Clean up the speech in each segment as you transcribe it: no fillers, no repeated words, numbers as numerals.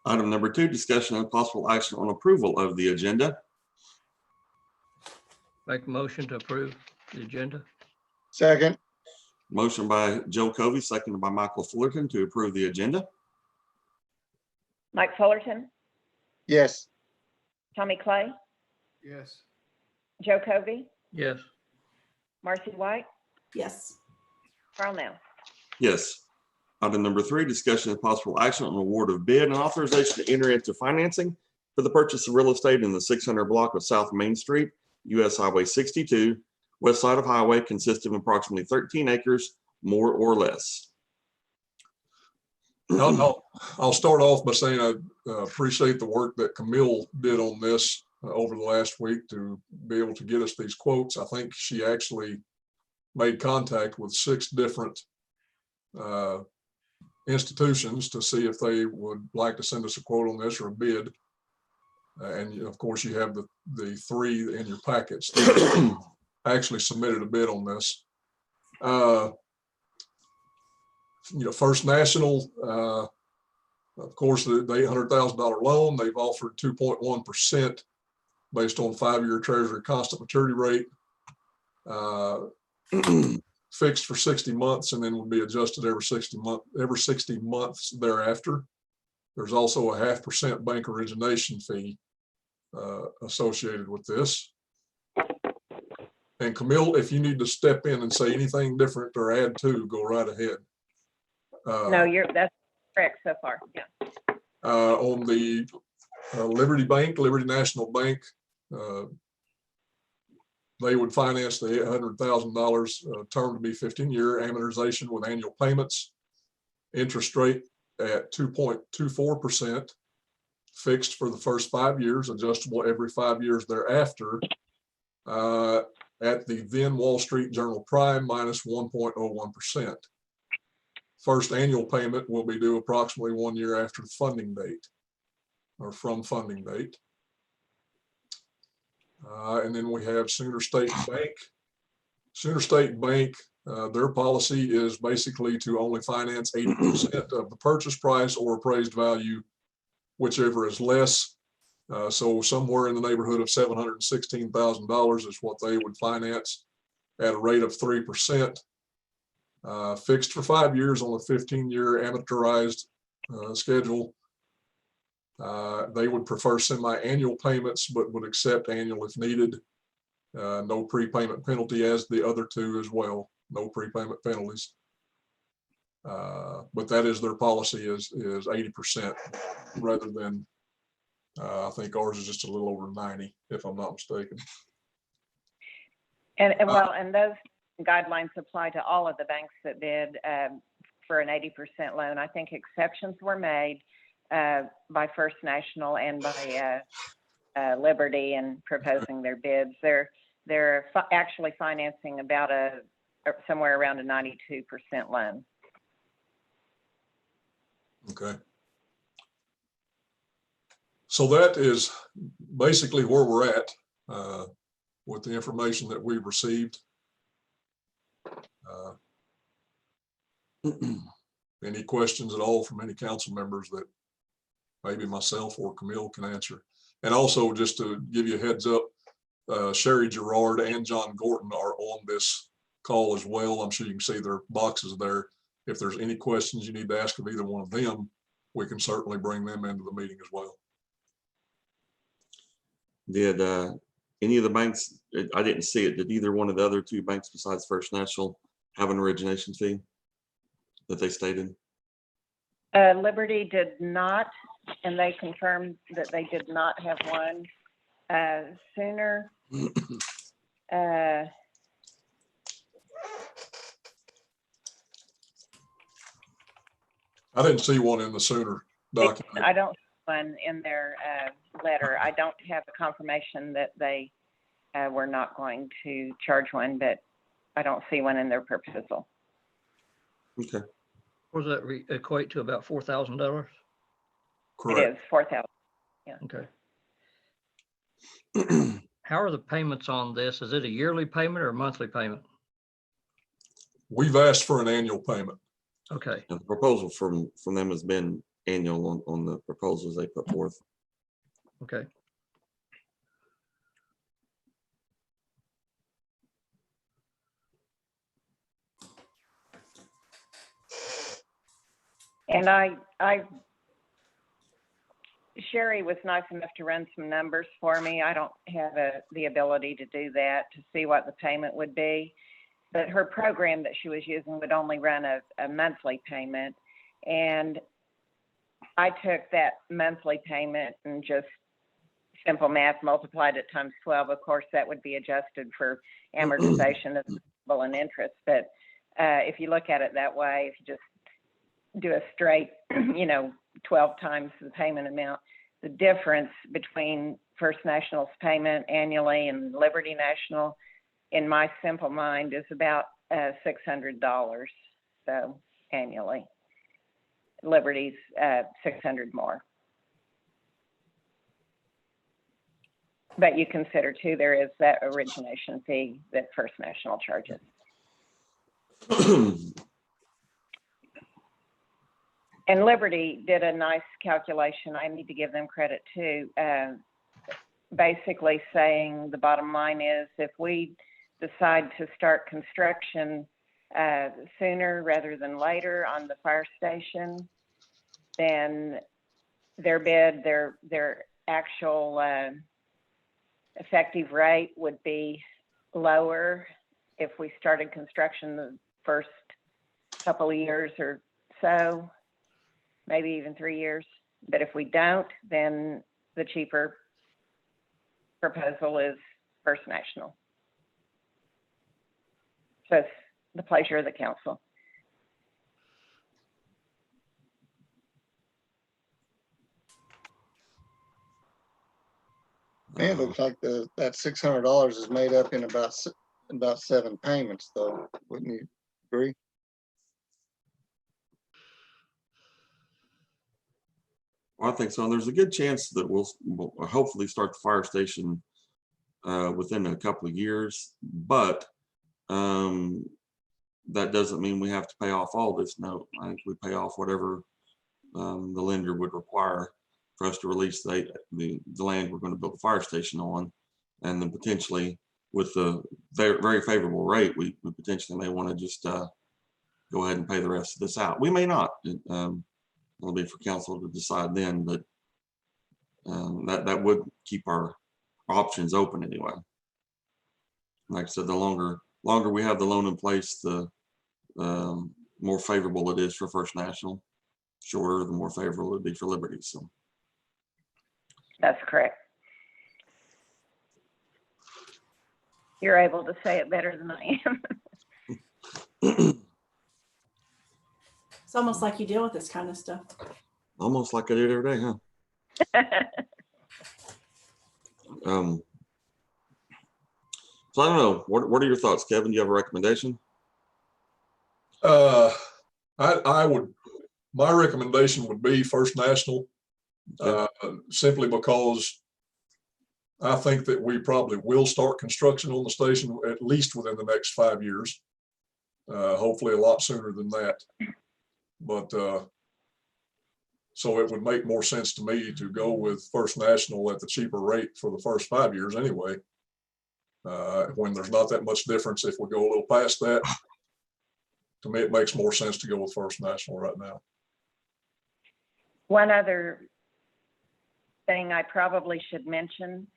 Item number 2, discussion and possible action on approval of the agenda. Make a motion to approve the agenda. Second. Motion by Joe Covey, seconded by Michael Fullerton to approve the agenda. Mike Fullerton, Yes. Tommy Clay, Yes. Joe Covey, Yes. Marcy White, yes, Carl Nell. Yes. Item number 3, discussion and possible action on award of bid and authorization to enter into financing for the purchase of real estate in the 600 block of South Main Street, US Highway 62, west side of highway, consisting of approximately 13 acres, more or less. I'll start off by saying I appreciate the work that Camille did on this over the last week to be able to get us these quotes. I think she actually made contact with 6 different institutions to see if they would like to send us a quote on this or a bid. And of course, you have the 3 in your packets. Actually submitted a bid on this. First National, of course, the $800,000 loan, they've offered 2.1% based on 5-year Treasury constant maturity rate, fixed for 60 months, and then would be adjusted every 60 months thereafter. There's also a 0.5% bank origination fee associated with this. And Camille, if you need to step in and say anything different or add to, go right ahead. No, that's correct so far. Yeah. On the Liberty National Bank, they would finance the $800,000 term to be 15-year amortization with annual payments, interest rate at 2.24%, fixed for the first 5 years, adjustable every 5 years thereafter, at the then Wall Street Journal Prime minus 1.01%. First annual payment will be due approximately 1 year after the funding date or from funding date. And then we have Sooner State Bank. Sooner State Bank, their policy is basically to only finance 80% of the purchase price or appraised value, whichever is less. So somewhere in the neighborhood of $716,000 is what they would finance at a rate of 3%. Fixed for 5 years on a 15-year amortized schedule. They would prefer semi-annual payments, but would accept annual if needed. No prepayment penalty, as the other 2 as well. No prepayment penalties. But that is their policy, is 80% rather than, I think ours is just a little over 90, if I'm not mistaken. And those guidelines apply to all of the banks that bid for an 80% loan. I think exceptions were made by First National and by Liberty in proposing their bids. They're actually financing about somewhere around a 92% loan. Okay. So that is basically where we're at with the information that we've received. Any questions at all from any council members that maybe myself or Camille can answer? And also, just to give you a heads up, Sherry Gerard and John Gorton are on this call as well. I'm sure you can see their boxes there. If there's any questions you need to ask of either one of them, we can certainly bring them into the meeting as well. Did any of the banks, I didn't see it, did either one of the other 2 banks besides First National have an origination fee that they stated? Liberty did not, and they confirmed that they did not have one. Sooner, I didn't see one in the Sooner document. I don't see one in their letter. I don't have a confirmation that they were not going to charge one, but I don't see one in their proposal. Okay. What does that equate to? About $4,000? Correct. It is 4,000. Yeah. Okay. How are the payments on this? Is it a yearly payment or a monthly payment? We've asked for an annual payment. Okay. And the proposal from them has been annual on the proposals they put forth. Okay. And Sherry was nice enough to run some numbers for me. I don't have the ability to do that, to see what the payment would be. But her program that she was using would only run a monthly payment. And I took that monthly payment and just simple math multiplied it times 12. Of course, that would be adjusted for amortization of principal and interest. But if you look at it that way, if you just do a straight, 12 times the payment amount, the difference between First National's payment annually and Liberty National, in my simple mind, is about $600. So annually, Liberty's $600 more. But you consider too, there is that origination fee that First National charges. And Liberty did a nice calculation. I need to give them credit too. Basically saying the bottom line is if we decide to start construction sooner rather than later on the fire station, then their bid, their actual effective rate would be lower if we started construction the first couple of years or so, maybe even 3 years. But if we don't, then the cheaper proposal is First National. So it's the pleasure of the council. Man, it looks like that $600 is made up in about 7 payments, though. Wouldn't you agree? Well, I think so. And there's a good chance that we'll hopefully start the fire station within a couple of years, but that doesn't mean we have to pay off all this note. I think we pay off whatever the lender would require for us to release the land we're going to build the fire station on. And then potentially with the very favorable rate, we potentially may want to just go ahead and pay the rest of this out. We may not. It'll be for council to decide then, but that would keep our options open anyway. Like I said, the longer we have the loan in place, the more favorable it is for First National. Shorter, the more favorable it'd be for Liberty. So that's correct. You're able to say it better than I am. It's almost like you deal with this kind of stuff. Almost like I did every day, huh? So I don't know. What are your thoughts, Kevin? Do you have a recommendation? My recommendation would be First National, simply because I think that we probably will start construction on the station at least within the next 5 years. Hopefully a lot sooner than that. But so it would make more sense to me to go with First National at the cheaper rate for the first 5 years anyway. When there's not that much difference, if we go a little past that, to me, it makes more sense to go with First National right now. One other thing I probably should mention,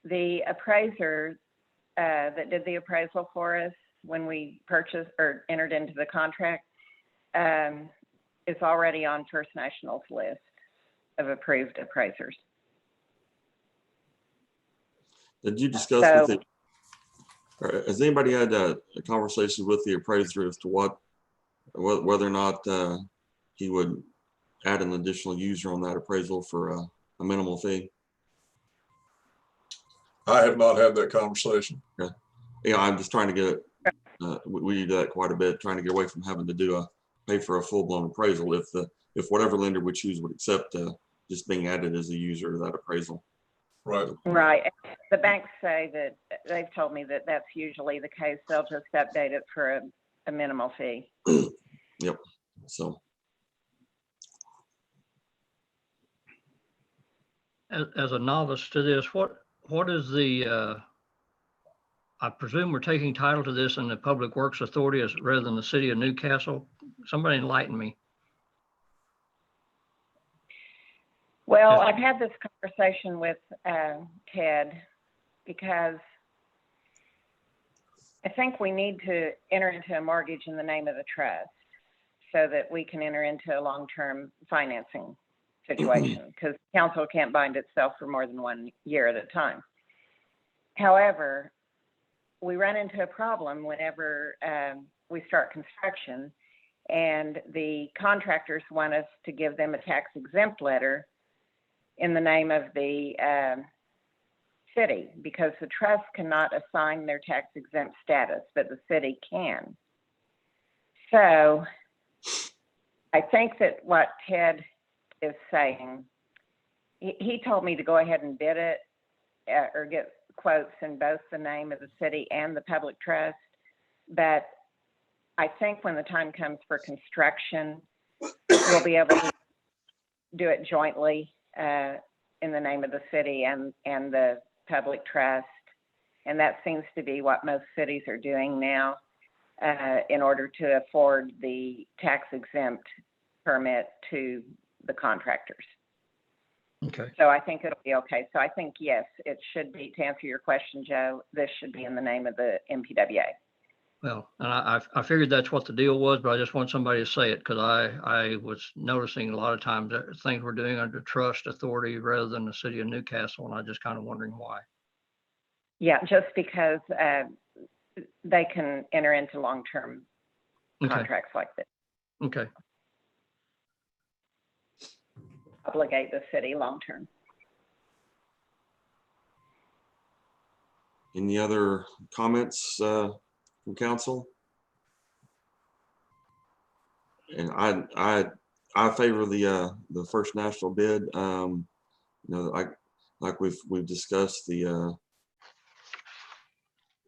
the appraiser that did the appraisal for us when we purchased or entered into the contract is already on First National's list of approved appraisers. Did you discuss with the, has anybody had a conversation with the appraiser as to whether or not he would add an additional user on that appraisal for a minimal fee? I have not had that conversation. Okay. Yeah, I'm just trying to get it. We do that quite a bit, trying to get away from having to pay for a full-blown appraisal if whatever lender we choose would accept just being added as a user to that appraisal. Right. Right. The banks say that they've told me that that's usually the case. They'll just update it for a minimal fee. Yep. So. as a novice to this, what is the, I presume we're taking title to this in the Public Works Authority as rather than the city of Newcastle? Somebody enlighten me. Well, Yes. I've had this conversation with Ted because I think we need to enter into a mortgage in the name of the trust so that we can enter into a long-term financing situation because council can't bind itself for more than 1 year at a time. However, we run into a problem whenever we start construction and the contractors want us to give them a tax exempt letter in the name of the city because the trust cannot assign their tax exempt status, but the city can. So I think that what Ted is saying, he told me to go ahead and bid it or get quotes in both the name of the city and the public trust. But I think when the time comes for construction, we'll be able to do it jointly in the name of the city and the public trust. And that seems to be what most cities are doing now in order to afford the tax exempt permit to the contractors. Okay. So I think it'll be okay. So I think, yes, it should be, to answer your question, Joe, this should be in the name of the NPWA. Well, and I figured that's what the deal was, but I just want somebody to say it because I was noticing a lot of times that things we're doing under trust authority rather than the city of Newcastle, and I just kind of wondering why. Yeah, just because they can enter into long-term Okay. contracts like this, Okay. obligate the city long-term. Any other comments from council? And I favor the First National bid. You know, like we've discussed, the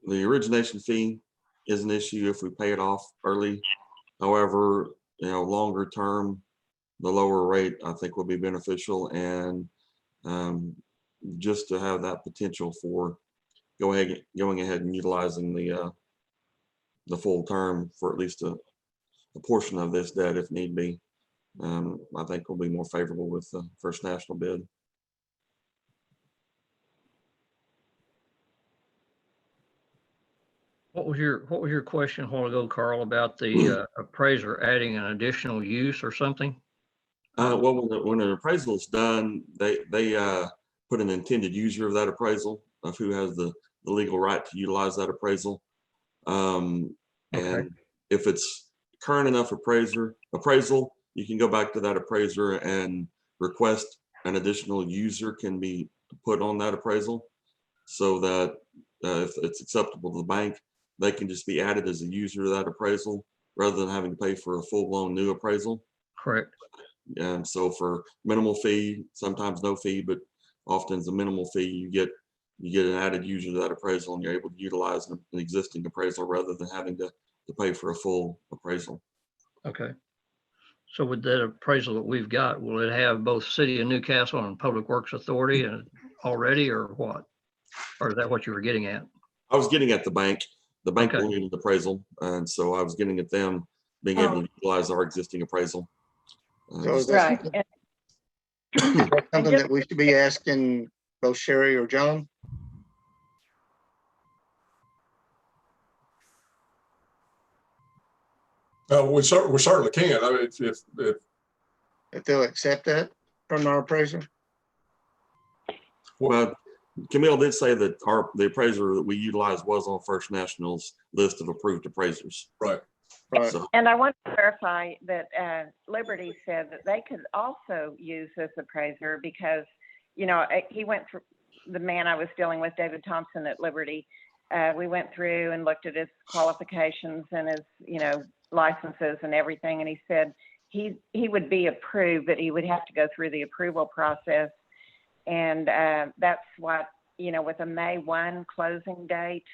origination fee is an issue if we pay it off early. However, you know, longer term, the lower rate I think will be beneficial, and just to have that potential for going ahead and utilizing the full term for at least a portion of this debt if need be, I think will be more favorable with the First National bid. What was your question a while ago, Carl, about the appraiser adding an additional use or something? Well, when an appraisal is done, they put an intended user of that appraisal of who has the legal right to utilize that appraisal. Okay. And if it's current enough appraisal, you can go back to that appraiser and request an additional user can be put on that appraisal so that if it's acceptable to the bank, they can just be added as a user of that appraisal rather than having to pay for a full-blown new appraisal. Correct. And so for minimal fee, sometimes no fee, but often it's a minimal fee, you get an added user to that appraisal and you're able to utilize an existing appraisal rather than having to pay for a full appraisal. Okay. So with that appraisal that we've got, will it have both City of Newcastle and Public Works Authority already, or what? Or is that what you were getting at? I was getting at the bank. The bank Okay. will need an appraisal, and so I was getting at them being able to utilize our existing appraisal. So is Right. that something that we should be asking both Sherry or John? We certainly can. I mean, If they'll accept that from our appraiser? Well, Camille did say that the appraiser that we utilized was on First National's list of approved appraisers. right. Right. So, And I want to clarify that Liberty said that they could also use this appraiser because, you know, he went through, the man I was dealing with, David Thompson at Liberty, we went through and looked at his qualifications and his, you know, licenses and everything. And he said he would be approved, but he would have to go through the approval process. And that's what, you know, with a May 1 closing date,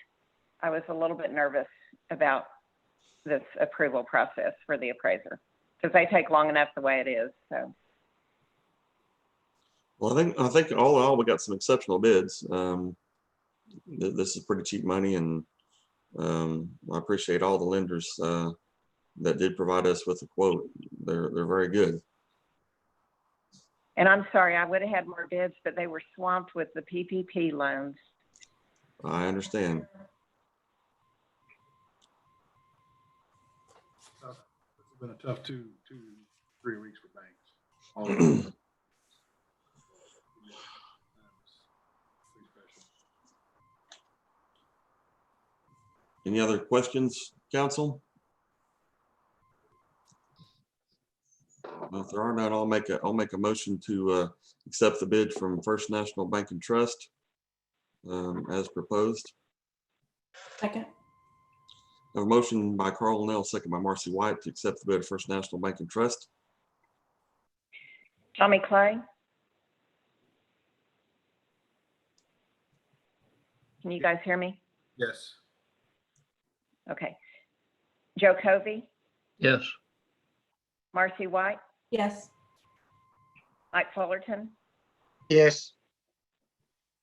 I was a little bit nervous about this approval process for the appraiser because they take long enough the way it is. So, Well, I think all in all, we got some exceptional bids. This is pretty cheap money, and I appreciate all the lenders that did provide us with a quote. They're very good. And I'm sorry, I would have had more bids, but they were swamped with the PPP loans. I understand. It's been a tough 2, 3 weeks for banks. All of them. Pretty special. Any other questions, council? Well, if there are none, I'll make a motion to accept the bid from First National Bank and Trust as proposed. Second. I have a motion by Carl Nell, second by Marcy White, to accept the bid of First National Bank and Trust. Tommy Clay? Can you guys hear me? Yes. Okay. Joe Covey, Yes. Marcy White, Yes. Mike Fullerton, Yes,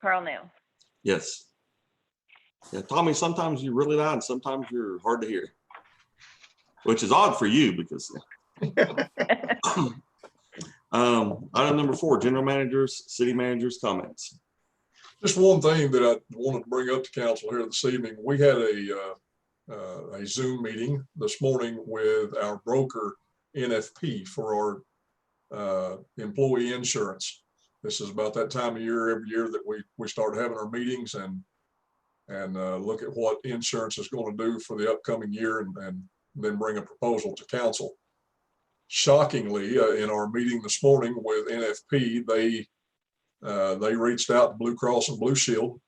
Carl Nell. Yes. Yeah, Tommy, sometimes you're really loud and sometimes you're hard to hear, which is odd for you because item number 4, general managers, city managers comments. Just one thing that I wanted to bring up to council here this evening. We had a Zoom meeting this morning with our broker NFP for our employee insurance. This is about that time of year every year that we start having our meetings and look at what insurance is going to do for the upcoming year and then bring a proposal to council. Shockingly, in our meeting this morning with NFP, they reached out to Blue Cross and Blue Shield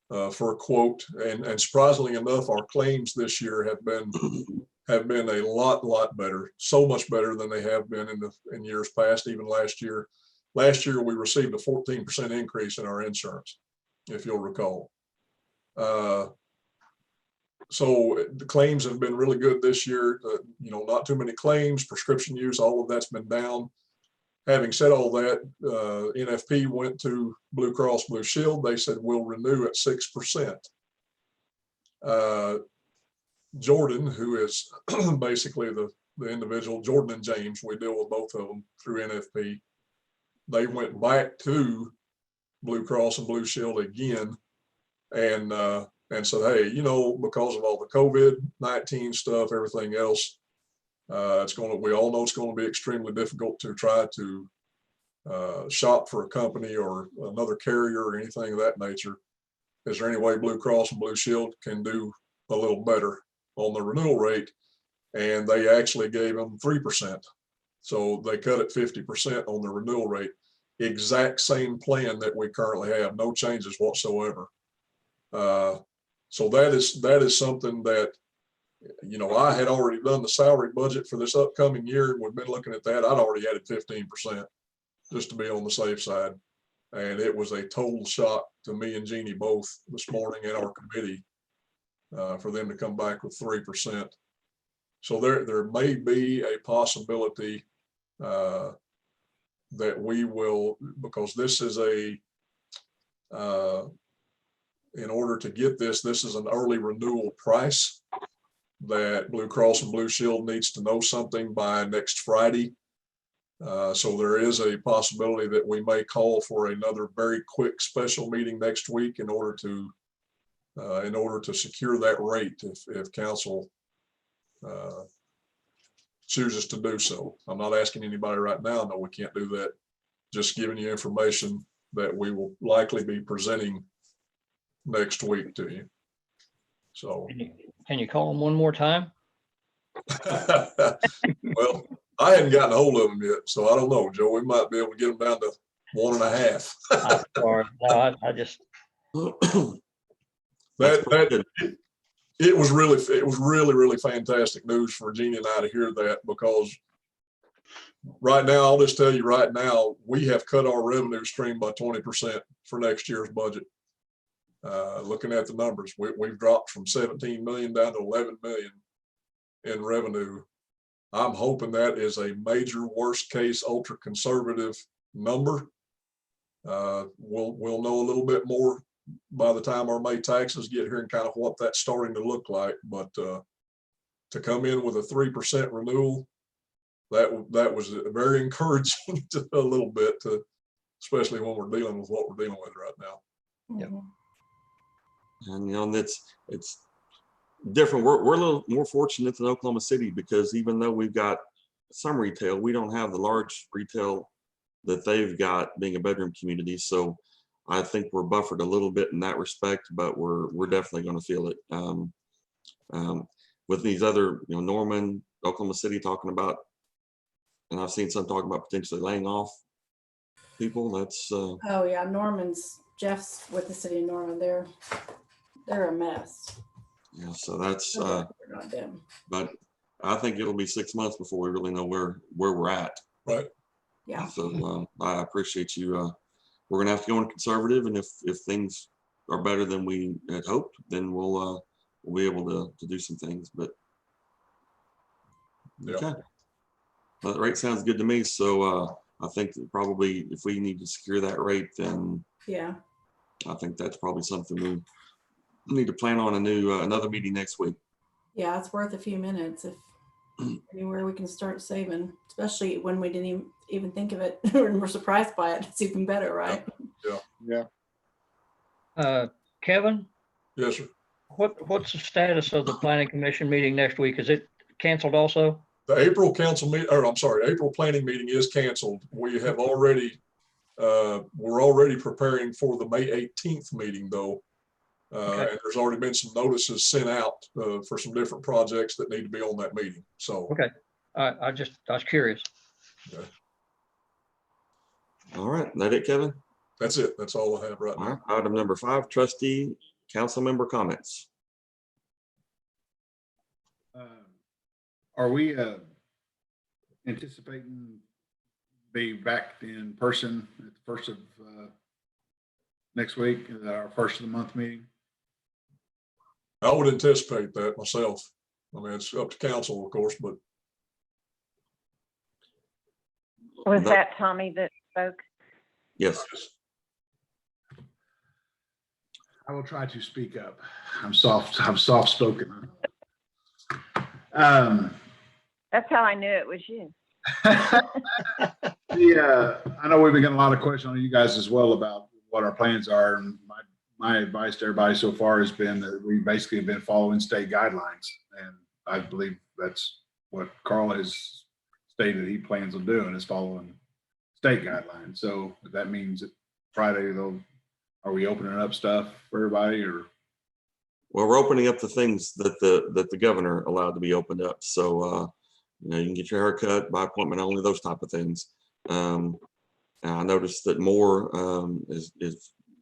for a quote, and surprisingly enough, our claims this year have been a lot better, so much better than they have been in years past. Even last year we received a 14% increase in our insurance, if you'll recall. So the claims have been really good this year. Not too many claims, prescription use, all of that's been down. Having said all that, NFP went to Blue Cross Blue Shield. They said we'll renew at 6%. Jordan, who is basically the individual, Jordan and James, we deal with both of them through NFP. They went back to Blue Cross and Blue Shield again and said, hey, because of all the COVID-19 stuff, everything else, we all know it's going to be extremely difficult to try to shop for a company or another carrier or anything of that nature. Is there any way Blue Cross and Blue Shield can do a little better on the renewal rate? And they actually gave them 3%. So they cut it 50% on the renewal rate. Exact same plan that we currently have, no changes whatsoever. So that is something that, I had already done the salary budget for this upcoming year, and we've been looking at that. I'd already added 15% just to be on the safe side. And it was a total shock to me and Jeannie both this morning and our committee for them to come back with 3%. So there may be a possibility that we will, because this is in order to get this is an early renewal price that Blue Cross and Blue Shield needs to know something by next Friday. So there is a possibility that we may call for another very quick special meeting next week in order to secure that rate if council chooses to do so. I'm not asking anybody right now. No, we can't do that. Just giving you information that we will likely be presenting next week to you. So Can you call them one more time? well, I hadn't gotten a hold of them yet, so I don't know, Joe. We might be able to get them down to 1.5. I'm sorry. No, I just, It was really fantastic news for Jeannie and I to hear that, because right now, I'll just tell you right now, we have cut our revenue stream by 20% for next year's budget. Looking at the numbers, we've dropped from 17 million down to 11 million in revenue. I'm hoping that is a major worst case ultra conservative number, We'll know a little bit more by the time our May taxes get here and kind of what that's starting to look like. But to come in with a 3% renewal, that was very encouraging to a little bit, especially when we're dealing with what we're dealing with right now. Yep. Mhm. And, it's different. We're a little more fortunate than Oklahoma City because even though we've got some retail, we don't have the large retail that they've got being a bedroom community. So I think we're buffered a little bit in that respect, but we're definitely going to feel it. With these other, Norman, Oklahoma City talking about, and I've seen some talking about potentially laying off people. That's Oh, yeah, Jeff's with the city of Norman. They're a mess. so that's They're not them. but I think it'll be 6 months before we really know where we're at. Right. Yeah. So I appreciate you. We're gonna have to go on conservative, and if things are better than we had hoped, then we'll be able to do some things. But Yeah. okay, well, that rate sounds good to me. So I think that probably if we need to secure that rate, then Yeah. I think that's probably something we need to plan on another meeting next week. Yeah, it's worth a few minutes if anywhere we can start saving, especially when we didn't even think of it and we're surprised by it. It's even better, right? Yeah. Kevin, Yes, sir. what's the status of the planning commission meeting next week? Is it canceled also? The April council meeting, or I'm sorry, April planning meeting is canceled. We have already, we're already preparing for the May 18th meeting though. Okay. And there's already been some notices sent out for some different projects that need to be on that meeting. So. Okay. I was curious. Yeah, All right, that it, Kevin? that's it. That's all I have right All now. right, item number 5, trustee council member comments. Are we anticipating be back in person at the first of next week, our first of the month meeting? I would anticipate that myself. I mean, it's up to council, of course, but Was that Tommy that spoke? Yes. I will try to speak up. I'm soft spoken. That's how I knew it was you. Yeah, I know we've been getting a lot of questions on you guys as well about what our plans are. And my advice to everybody so far has been that we basically have been following state guidelines. And I believe that's what Carl has stated he plans on doing, is following state guidelines. So if that means that Friday, though, are we opening up stuff for everybody, or? Well, we're opening up the things that the governor allowed to be opened up. So, you can get your hair cut by appointment only, those type of things. And I noticed that more is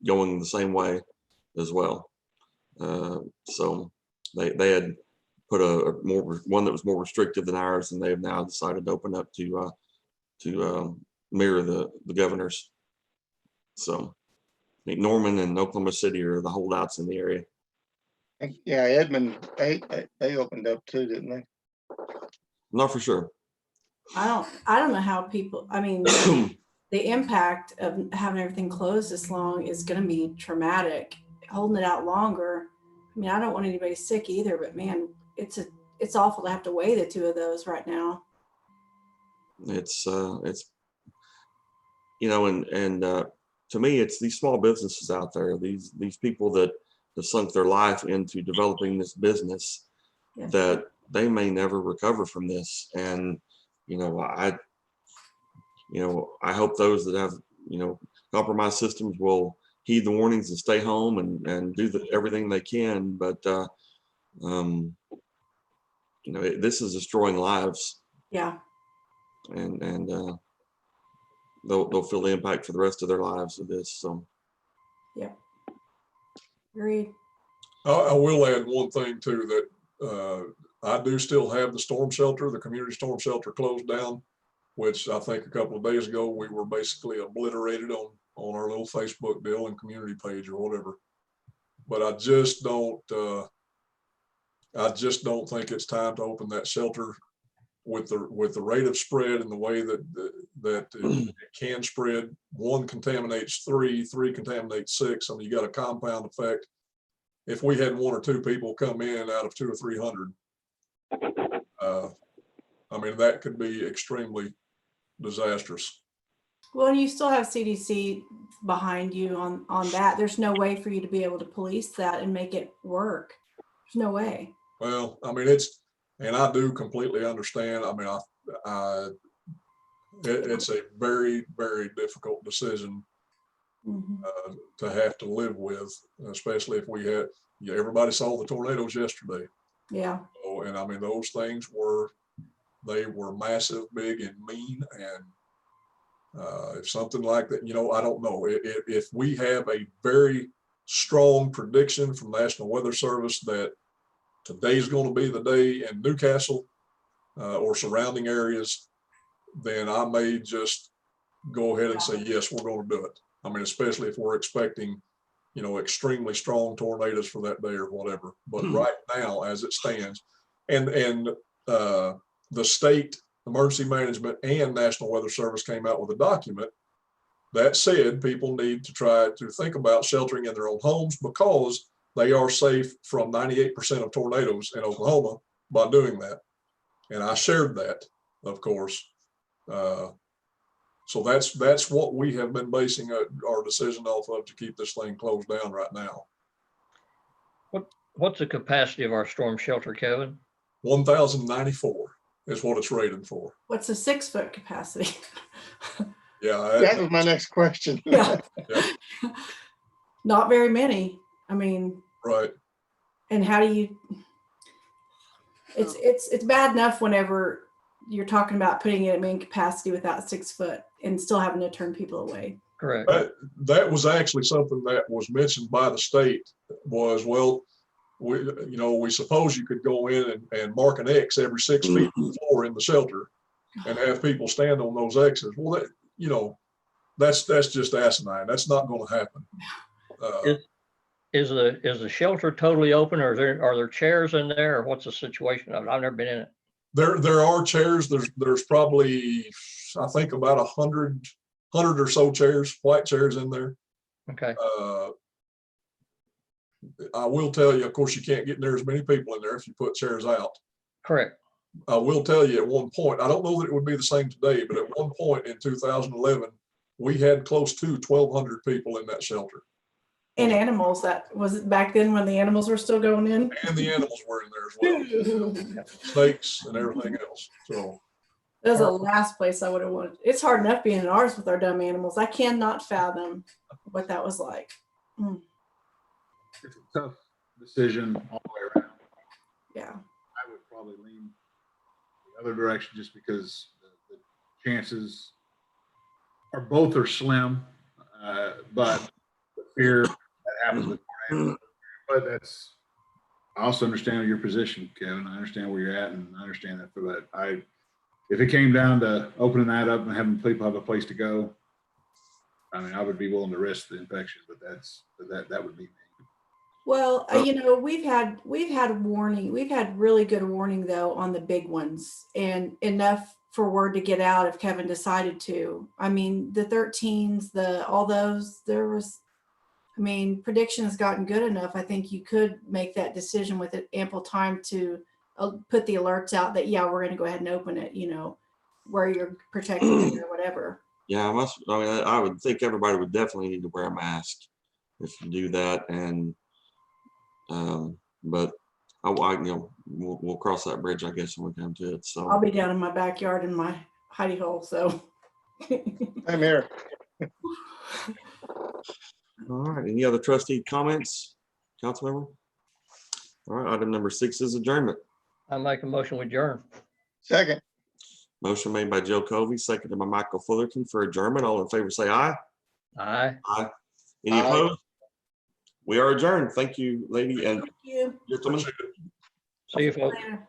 going the same way as well. So they had put one that was more restrictive than ours, and they have now decided to open up to mirror the governor's. So I think Norman and Oklahoma City are the holdouts in the area. Yeah, Edmond, they opened up too, didn't they? Not for sure. I don't know how people, I mean, the impact of having everything closed this long is going to be traumatic. Holding it out longer. I mean, I don't want anybody sick either, but man, it's awful to have to weigh the two of those right now. It's and to me, it's these small businesses out there, these people that have sunk their life into developing this business, Yeah. that they may never recover from this. And I hope those that have compromised systems will heed the warnings and stay home and do everything they can. But this is destroying lives. Yeah. And they'll feel the impact for the rest of their lives of this. So Yep. Agreed. I will add one thing too, that I do still have the storm shelter, the community storm shelter closed down, which I think a couple of days ago we were basically obliterated on our little Facebook deal and community page or whatever. But I just don't think it's time to open that shelter with the rate of spread and the way that it can spread, 1 contaminates 3, 3 contaminates 6. I mean, you got a compound effect. If we had 1 or 2 people come in out of 200 or 300, I mean, that could be extremely disastrous. Well, and you still have CDC behind you on that. There's no way for you to be able to police that and make it work. There's no way. Well, I mean, and I do completely understand. I mean, it's a very, very difficult decision to have to live with, especially if we had, everybody saw the tornadoes yesterday. Yeah. Oh, and I mean, those things were massive, big, and mean. And if something like that, I don't know. If we have a very strong prediction from National Weather Service that today's going to be the day in Newcastle or surrounding areas, then I may just go ahead and say, yes, we're going to do it. I mean, especially if we're expecting, extremely strong tornadoes for that day or whatever. But right now, as it stands, and the state emergency management and National Weather Service came out with a document that said people need to try to think about sheltering in their own homes because they are safe from 98% of tornadoes in Oklahoma by doing that. And I shared that, of course. So that's what we have been basing our decision off of to keep this thing closed down right now. What's the capacity of our storm shelter, Kevin? 1,094 is what it's rated for. What's the 6-foot capacity? Yeah. That was my next question. Yeah. Yeah. Not very many. I mean, Right. and how do you, it's bad enough whenever you're talking about putting it at main capacity without 6 foot and still having to turn people away. Correct. That was actually something that was mentioned by the state was, well, we suppose you could go in and mark an X every 6 feet from the floor in the shelter and have people stand on those X's. Well, that's just asinine. That's not going to happen. Is the shelter totally open, or are there chairs in there, or what's the situation of it? I've never been in it. There are chairs. There's probably, I think, about 100 or so chairs, white chairs in there. Okay. I will tell you, of course, you can't get near as many people in there if you put chairs out. Correct. I will tell you at one point, I don't know that it would be the same today, but at one point in 2011, we had close to 1,200 people in that shelter. And animals, that was it back then when the animals were still going in? And the animals were in there as well. Snakes and everything else. So That was the last place I would have wanted. It's hard enough being in ours with our dumb animals. I cannot fathom what that was like. It's a tough decision all the way around. Yeah. I would probably lean the other direction just because the chances are both are slim, but the fear that happens with tornadoes. But I also understand your position, Kevin. I understand where you're at, and I understand that. But if it came down to opening that up and having people have a place to go, I mean, I would be willing to risk the infection, but that would be me. Well, we've had warning. We've had really good warning though on the big ones, and enough for word to get out if Kevin decided to. I mean, the 13s, all those, prediction has gotten good enough. I think you could make that decision with ample time to put the alerts out that, yeah, we're going to go ahead and open it, where you're protected or whatever. Yeah, I would think everybody would definitely need to wear a mask if you do that. And, but we'll cross that bridge, I guess, when we come to it. So I'll be down in my backyard in my hidey hole. So I'm here. all right. Any other trustee comments, council member? All right. Item number 6 is adjournment. I make a motion with adjourn. Second. Motion made by Joe Covey, seconded by Michael Fullerton for adjournment. All in favor, say aye. Aye. Aye. Any Aye. opposed? We are adjourned. Thank you, lady and thank you. gentlemen. See you, folks. Later.